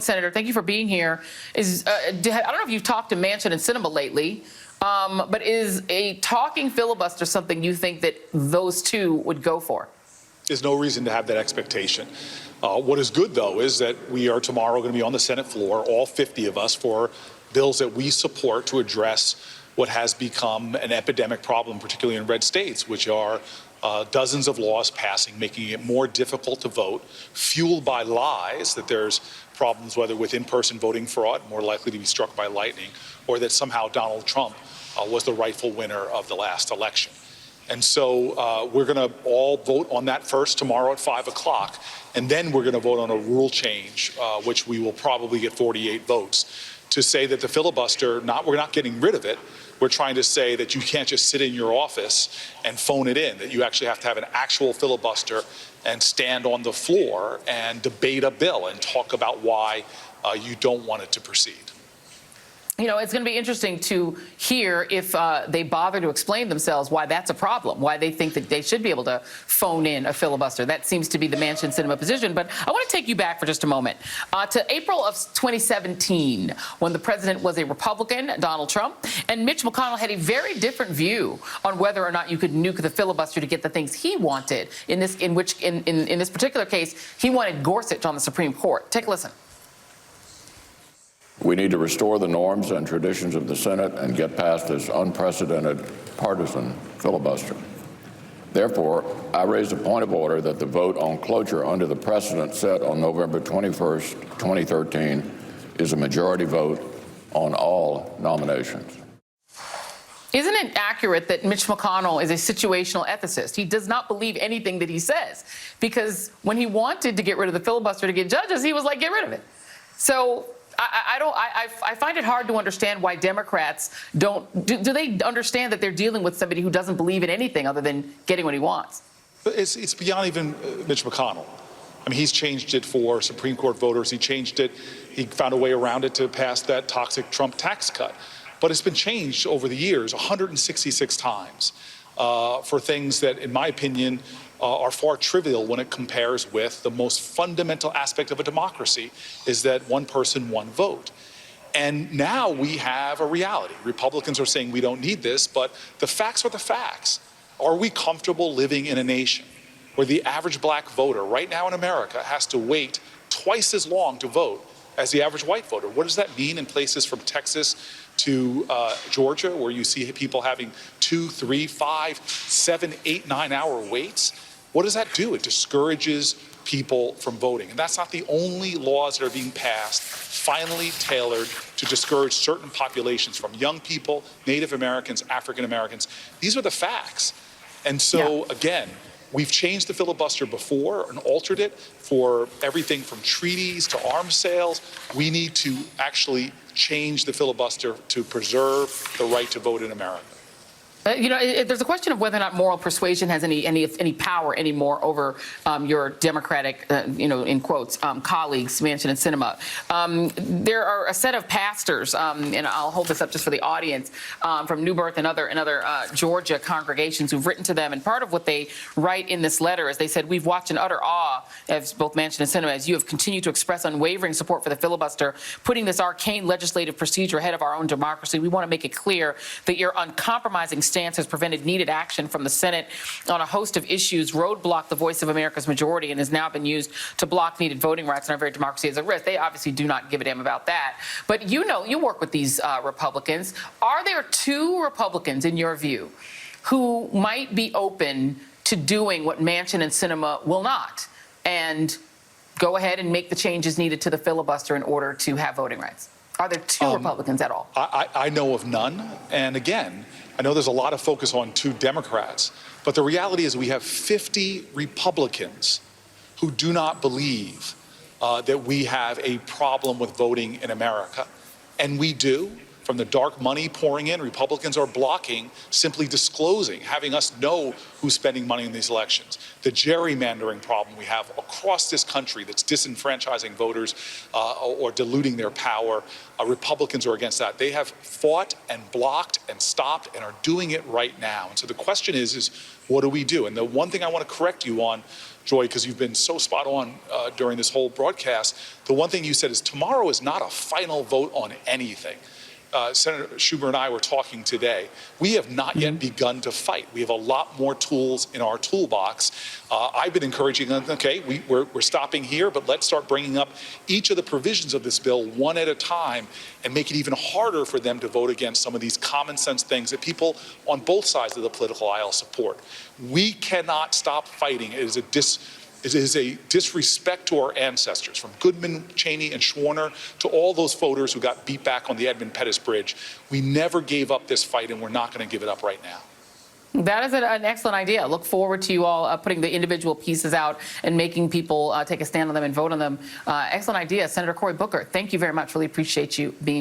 Senator, thank you for being here. I don't know if you've talked to Manchin and Sinema lately, but is a talking filibuster something you think that those two would go for? There's no reason to have that expectation. What is good, though, is that we are tomorrow going to be on the Senate floor, all 50 of us, for bills that we support to address what has become an epidemic problem, particularly in red states, which are dozens of laws passing, making it more difficult to vote, fueled by lies that there's problems, whether with in-person voting fraud, more likely to be struck by lightning, or that somehow Donald Trump was the rightful winner of the last election. And so we're going to all vote on that first tomorrow at 5 o'clock, and then we're going to vote on a rule change, which we will probably get 48 votes, to say that the filibuster, we're not getting rid of it. We're trying to say that you can't just sit in your office and phone it in, that you actually have to have an actual filibuster and stand on the floor and debate a bill and talk about why you don't want it to proceed. You know, it's going to be interesting to hear if they bother to explain themselves why that's a problem, why they think that they should be able to phone in a filibuster. That seems to be the Manchin-Sinema position. But I want to take you back for just a moment to April of 2017, when the president was a Republican, Donald Trump, and Mitch McConnell had a very different view on whether or not you could nuke the filibuster to get the things he wanted. In this particular case, he wanted Gorsuch on the Supreme Court. Take a listen. We need to restore the norms and traditions of the Senate and get past this unprecedented partisan filibuster. Therefore, I raise a point of order that the vote on cloture under the precedent set on November 21st, 2013 is a majority vote on all nominations. Isn't it accurate that Mitch McConnell is a situational ethicist? He does not believe anything that he says, because when he wanted to get rid of the filibuster to get judges, he was like, get rid of it. So I find it hard to understand why Democrats do they understand that they're dealing with somebody who doesn't believe in anything other than getting what he wants? But it's beyond even Mitch McConnell. I mean, he's changed it for Supreme Court voters. He changed it. He found a way around it to pass that toxic Trump tax cut. But it's been changed over the years 166 times for things that, in my opinion, are far trivial when it compares with the most fundamental aspect of a democracy, is that one person, one vote. And now we have a reality. Republicans are saying we don't need this, but the facts are the facts. Are we comfortable living in a nation where the average black voter right now in America has to wait twice as long to vote as the average white voter? What does that mean in places from Texas to Georgia, where you see people having 2, 3, 5, 7, 8, 9-hour waits? What does that do? It discourages people from voting. And that's not the only laws that are being passed, finally tailored to discourage certain populations, from young people, Native Americans, African Americans. These are the facts. And so, again, we've changed the filibuster before and altered it for everything from treaties to arms sales. We need to actually change the filibuster to preserve the right to vote in America. There's a question of whether or not moral persuasion has any power anymore over your Democratic, in quotes, colleagues, Manchin and Sinema. There are a set of pastors, and I'll hold this up just for the audience, from New Birth and other Georgia congregations who've written to them. And part of what they write in this letter is they said, we've watched in utter awe, as both Manchin and Sinema, as you have continued to express unwavering support for the filibuster, putting this arcane legislative procedure ahead of our own democracy. We want to make it clear that your uncompromising stance has prevented needed action from the Senate on a host of issues, roadblocked the voice of America's majority, and has now been used to block needed voting rights, and our very democracy is at risk. They obviously do not give a damn about that. But you work with these Republicans. Are there two Republicans, in your view, who might be open to doing what Manchin and Sinema will not, and go ahead and make the changes needed to the filibuster in order to have voting rights? Are there two Republicans at all? I know of none. And again, I know there's a lot of focus on two Democrats, but the reality is we have 50 Republicans who do not believe that we have a problem with voting in America. And we do. From the dark money pouring in, Republicans are blocking simply disclosing, having us know who's spending money in these elections. The gerrymandering problem we have across this country that's disenfranchising voters or diluting their power, Republicans are against that. They have fought and blocked and stopped and are doing it right now. And so the question is what do we do? And the one thing I want to correct you on, Joy, because you've been so spot on during this whole broadcast. The one thing you said is tomorrow is not a final vote on anything. Senator Schumer and I were talking today. We have not yet begun to fight. We have a lot more tools in our toolbox. I've been encouraging them, okay, we're stopping here, but let's start bringing up each of the provisions of this bill one at a time and make it even harder for them to vote against some of these common sense things that people on both sides of the political aisle support. We cannot stop fighting. It is a disrespect to our ancestors, from Goodman, Cheney, and Schwerner to all those voters who got beat back on the Edmund Pettus Bridge. We never gave up this fight, and we're not going to give it up right now. That is an excellent idea. Look forward to you all putting the individual pieces out and making people take a stand on them and vote on them. Excellent idea. Senator Cory Booker, thank you very much. Really appreciate you being